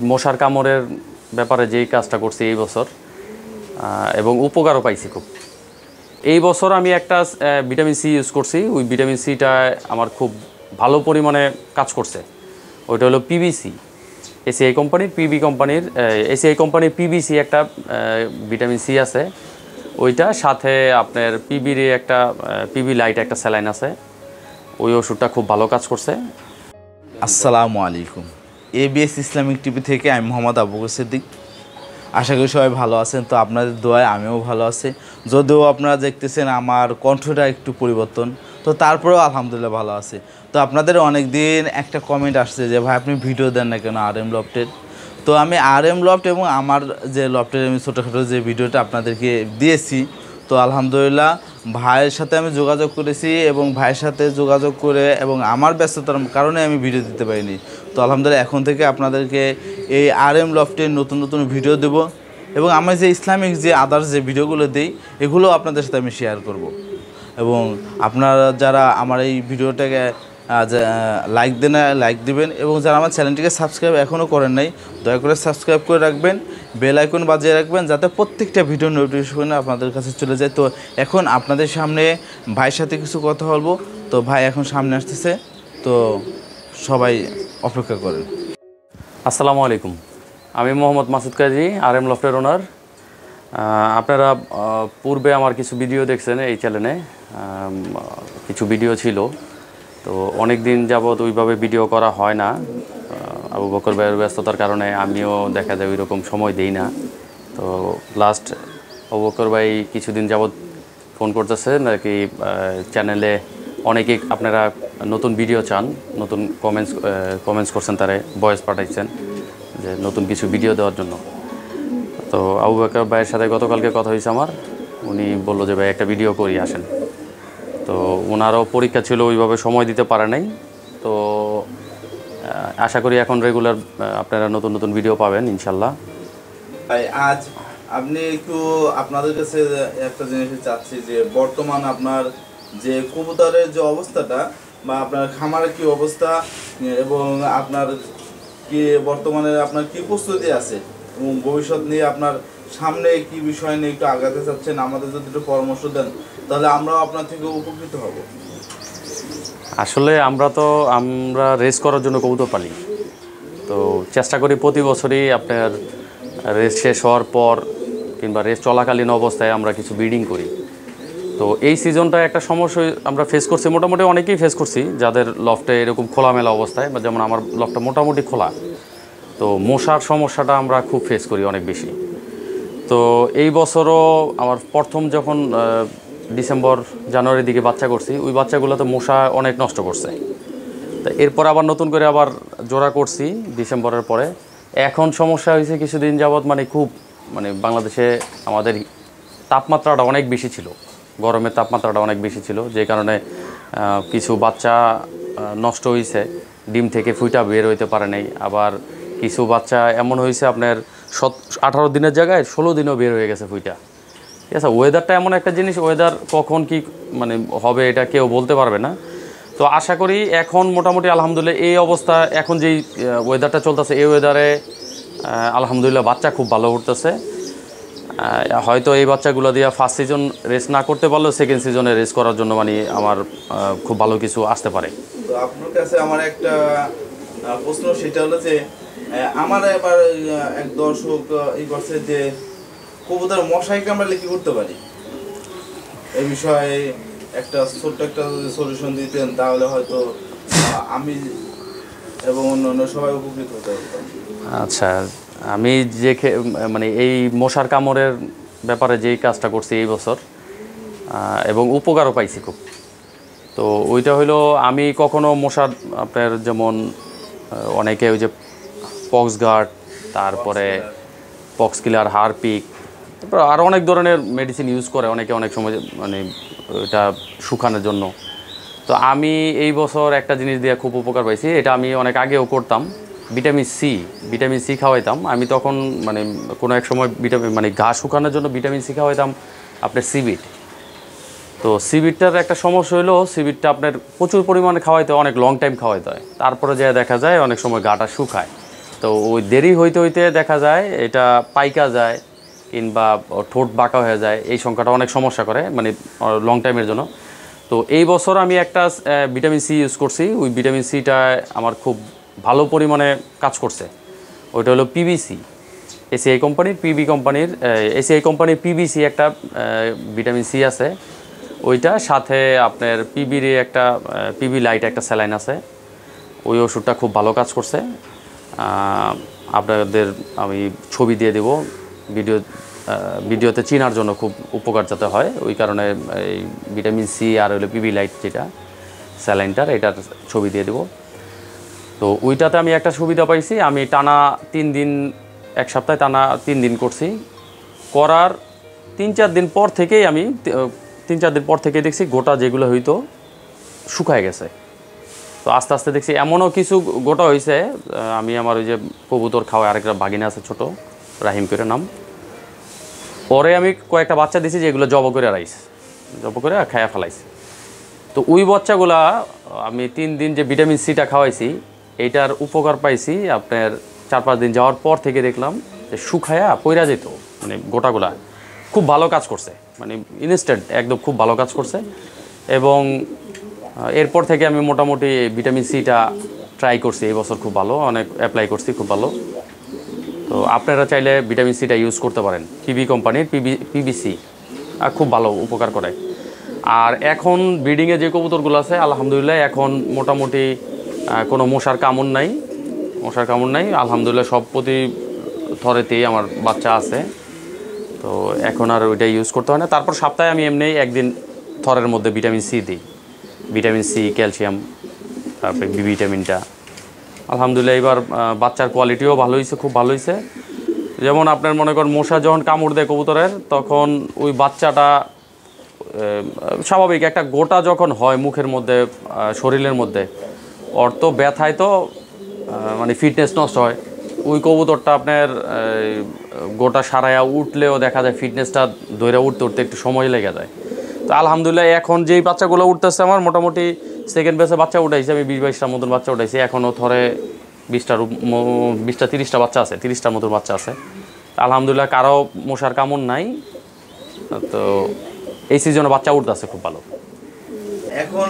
মশার কামড়ের ব্যাপারে যেই কাজটা করছি এই বছর এবং উপকারও পাইছি খুব। এই বছর আমি একটা ভিটামিন সি ইউজ করছি। ওই ভিটামিন সিটা আমার খুব ভালো পরিমাণে কাজ করছে। ওইটা হলো পিবিসি, এসিআই কোম্পানির পিবিসি একটা ভিটামিন সি আছে। ওইটা সাথে আপনার পিবির একটা পিবি লাইট একটা স্যালাইন আছে। ওই ওষুধটা খুব ভালো কাজ করছে। আসসালামু আলাইকুম। এবিএস ইসলামিক টিভি থেকে আমি মোহাম্মদ আবু বকর সিদ্দিক। আশা করি সবাই ভালো আছেন। তো আপনাদের দোয়ায় আমিও ভালো আছি। যদিও আপনারা দেখতেছেন আমার কণ্ঠটা একটু পরিবর্তন, তো তারপরেও আলহামদুলিল্লাহ ভালো আছে। তো আপনাদের অনেক দিন একটা কমেন্ট আসছে যে ভাই আপনি ভিডিও দেন না কেন RM লফটের। তো আমি RM লফট এবং আমার যে লফটের আমি ছোটোখাটো যে ভিডিওটা আপনাদেরকে দিয়েছি, তো আলহামদুলিল্লাহ ভাইয়ের সাথে আমি যোগাযোগ করেছি এবং ভাইয়ের সাথে যোগাযোগ করে এবং আমার ব্যস্ততার কারণে আমি ভিডিও দিতে পারিনি। তো আলহামদুলিল্লাহ এখন থেকে আপনাদেরকে এই RM লফটের নতুন নতুন ভিডিও দেব এবং আমি যে ইসলামিক যে আদার্স যে ভিডিওগুলো দিই এগুলো আপনাদের সাথে আমি শেয়ার করব। এবং আপনারা যারা আমার এই ভিডিওটাকে লাইক দিবেন এবং যারা আমার চ্যানেলটিকে সাবস্ক্রাইব এখনও করেন নাই দয়া করে সাবস্ক্রাইব করে রাখবেন, বেল আইকন বাজিয়ে রাখবেন যাতে প্রত্যেকটা ভিডিও নোটিফিকেশন আপনাদের কাছে চলে যায়। তো এখন আপনাদের সামনে ভাইয়ের সাথে কিছু কথা বলবো। তো ভাই এখন সামনে আসতেছে, তো সবাই অপেক্ষা করেন। আসসালামু আলাইকুম, আমি মোহাম্মদ মাসুদ কাজী, RM লফটের ওনার। আপনারা পূর্বে আমার কিছু ভিডিও দেখছেন এই চ্যানেলে, কিছু ভিডিও ছিল। তো অনেক দিন যাবৎ ওইভাবে ভিডিও করা হয় না, আবু বকর ভাইয়ের ব্যস্ততার কারণে আমিও দেখা যায় ওই রকম সময় দিই না। তো লাস্ট আবু বকর ভাই কিছুদিন যাবৎ ফোন করতেছে নাকি চ্যানেলে অনেকেই আপনারা নতুন ভিডিও চান, নতুন কমেন্টস করছেন, তারে ভয়েস পাঠাইছেন যে নতুন কিছু ভিডিও দেওয়ার জন্য। তো আবু বকর ভাইয়ের সাথে গতকালকে কথা হয়েছে আমার। উনি বললো যে ভাই একটা ভিডিও করি আসেন। তো ওনারও পরীক্ষা ছিল, ওইভাবে সময় দিতে পারে নাই। তো আশা করি এখন রেগুলার আপনারা নতুন নতুন ভিডিও পাবেন ইনশাল্লাহ। আজ আপনি একটু আপনাদের কাছে একটা জিনিস চাচ্ছি যে বর্তমান আপনার যে কবুতরের যে অবস্থাটা বা আপনার খামারের কি অবস্থা এবং আপনার কি বর্তমানে আপনার কি প্রস্তুতি আছে এবং ভবিষ্যৎ নিয়ে আপনার সামনে কি বিষয় নিয়ে একটু আগাতে চাচ্ছেন, আমাদের যদি একটু পরামর্শ দেন তাহলে আমরাও আপনার থেকে উপকৃত হব। আসলে আমরা রেস করার জন্য কবুতর পালি। তো চেষ্টা করি প্রতি বছরই আপনার রেস শেষ হওয়ার পর কিংবা রেস চলাকালীন অবস্থায় আমরা কিছু ব্রিডিং করি। তো এই সিজনটা একটা সমস্যা আমরা ফেস করছি, মোটামুটি অনেকেই ফেস করছি যাদের লফটে এরকম খোলামেলা অবস্থায়, বা যেমন আমার লফটটা মোটামুটি খোলা। তো মশার সমস্যাটা আমরা খুব ফেস করি অনেক বেশি। তো এই বছরও আমার প্রথম যখন ডিসেম্বর জানুয়ারির দিকে বাচ্চা করছি, ওই বাচ্চাগুলোতে মশা অনেক নষ্ট করছে। তো এরপর আবার নতুন করে আবার জোড়া করছি ডিসেম্বরের পরে। এখন সমস্যা হয়েছে কিছুদিন যাবৎ, খুব বাংলাদেশে আমাদের তাপমাত্রাটা অনেক বেশি ছিল, গরমের তাপমাত্রাটা অনেক বেশি ছিল, যে কারণে কিছু বাচ্চা নষ্ট হয়েছে, ডিম থেকে ফুইটা বের হইতে পারে নাই। আবার কিছু বাচ্চা এমন হয়েছে আপনার 18 দিনের জায়গায় 16 দিনও বের হয়ে গেছে ফুইটা। ঠিক আছে, ওয়েদারটা এমন একটা জিনিস, ওয়েদার কখন কি হবে এটা কেউ বলতে পারবে না। তো আশা করি এখন মোটামুটি আলহামদুলিল্লাহ এই অবস্থা, এখন যেই ওয়েদারটা চলতেছে এই ওয়েদারে আলহামদুলিল্লাহ বাচ্চা খুব ভালো উঠতেছে। হয়তো এই বাচ্চাগুলো দিয়ে ফার্স্ট সিজন রেস না করতে পারলেও সেকেন্ড সিজনে রেস করার জন্য আমার খুব ভালো কিছু আসতে পারে। তো আপনার কাছে আমার একটা প্রশ্ন, সেটা হলো যে আমার এবার এক দর্শক এই করছে যে কবুতর মশাই কামড়ালে কি করতে পারি, এই বিষয়ে একটা ছোট্ট একটা সলিউশন দিতেন তাহলে হয়তো আমি এবং অন্যান্য সবাই উপকৃত হতে পারতাম। আচ্ছা, আমি যে এই মশার কামড়ের ব্যাপারে যেই কাজটা করছি এই বছর এবং উপকারও পাইছি খুব। তো ওইটা হলো আমি কখনো মশার আপনার যেমন অনেকে ওই যে পক্স গার্ড, তারপরে পক্স কিলার, হারপিক, তারপর আরও অনেক ধরনের মেডিসিন ইউজ করে অনেকে অনেক সময় ওইটা শুকানোর জন্য। তো আমি এই বছর একটা জিনিস দিয়ে খুব উপকার পাইছি, এটা আমি অনেক আগেও করতাম। ভিটামিন সি খাওয়াইতাম আমি তখন, কোনো এক সময় ঘাস শুকানোর জন্য ভিটামিন সি খাওয়াইতাম আপনার সিবিট। তো সিবিটটার একটা সমস্যা হলো, সিবিটটা আপনার প্রচুর পরিমাণে খাওয়াইতে হয়, অনেক লং টাইম খাওয়াইতে হয়, তারপরে যা দেখা যায় অনেক সময় গাটা শুকায়। তো ওই দেরি হইতে হইতে দেখা যায় এটা পাইকা যায় কিংবা ঠোঁট বাঁকা হয়ে যায়, এই সংখ্যাটা অনেক সমস্যা করে মানে লং টাইমের জন্য। তো এই বছর আমি একটা ভিটামিন সি ইউজ করছি, ওই ভিটামিন সিটা আমার খুব ভালো পরিমাণে কাজ করছে। ওইটা হলো পিবিসি, এসিআই কোম্পানির পিবিসি একটা ভিটামিন সি আছে, ওইটা সাথে আপনার পিবির একটা পিবি লাইট একটা স্যালাইন আছে, ওই ওষুধটা খুব ভালো কাজ করছে। আপনাদের আমি ছবি দিয়ে দেব ভিডিওতে চেনার জন্য খুব উপকার যাতে হয়, ওই কারণে এই ভিটামিন সি আর হলো পিবি লাইট যেটা স্যালাইনটার, এটার ছবি দিয়ে দেব। তো ওইটাতে আমি একটা সুবিধা পাইছি, আমি টানা 3 দিন, এক সপ্তাহে টানা 3 দিন করছি। করার 3-4 দিন পর থেকেই আমি 3-4 দিন পর থেকে দেখছি গোটা যেগুলো হইতো শুকায় গেছে। তো আস্তে আস্তে দেখছি এমনও কিছু গোটা হয়েছে, আমি আমার ওই যে কবুতর খাওয়া আরেকটা বাগিনা আছে ছোট, রাহিম করে নাম, পরে আমি কয়েকটা বাচ্চা দিছি যেগুলো জব করে খায়া ফেলাইছি। তো ওই বাচ্চাগুলা আমি 3 দিন যে ভিটামিন সিটা খাওয়াইছি এইটার উপকার পাইছি। আপনার 4-5 দিন যাওয়ার পর থেকে দেখলাম যে শুকায়া পইরা যেত, মানে গোটাগুলা খুব ভালো কাজ করছে, মানে ইনস্ট্যান্ট একদম খুব ভালো কাজ করছে। এবং এরপর থেকে আমি মোটামুটি ভিটামিন সিটা ট্রাই করছি, এই বছর খুব ভালো, অনেক অ্যাপ্লাই করছি, খুব ভালো। তো আপনারা চাইলে ভিটামিন সিটা ইউজ করতে পারেন, পিবি কোম্পানির পিবিসি, খুব ভালো উপকার করে। আর এখন ব্রিডিংয়ে যে কবুতরগুলো আছে আলহামদুলিল্লাহ এখন মোটামুটি কোনো মশার কামড় নাই আলহামদুলিল্লাহ, সব প্রতি থরেতেই আমার বাচ্চা আছে। তো এখন আর ওইটা ইউজ করতে হয় না। তারপর সপ্তাহে আমি এমনি একদিন থরের মধ্যে ভিটামিন সি দিই, ভিটামিন সি, ক্যালসিয়াম, তারপরে বি ভিটামিনটা। আলহামদুলিল্লাহ এবার বাচ্চার কোয়ালিটিও ভালো হয়েছে, খুব ভালো হয়েছে। যেমন আপনার মনে করেন মশা যখন কামড় দেয় কবুতরের, তখন ওই বাচ্চাটা স্বাভাবিক একটা গোটা যখন হয় মুখের মধ্যে, শরীরের মধ্যে, ওর তো ব্যথায় তো মানে ফিটনেস নষ্ট হয়। ওই কবুতরটা আপনার গোটা সারায়া উঠলেও দেখা যায় ফিটনেসটা ধরে উঠতে একটু সময় লেগে যায়। তো আলহামদুলিল্লাহ এখন যেই বাচ্চাগুলো উঠতেছে আমার মোটামুটি সেকেন্ড ব্যাচে বাচ্চা উঠাইছি আমি, 20-22টার মতন বাচ্চা উঠাইছি। এখনও থরে 20-30টা বাচ্চা আছে, 30টার মতন বাচ্চা আছে। আলহামদুলিল্লাহ কারো মশার কামড় নাই। তো এই সিজনে বাচ্চা উঠতেছে খুব ভালো। এখন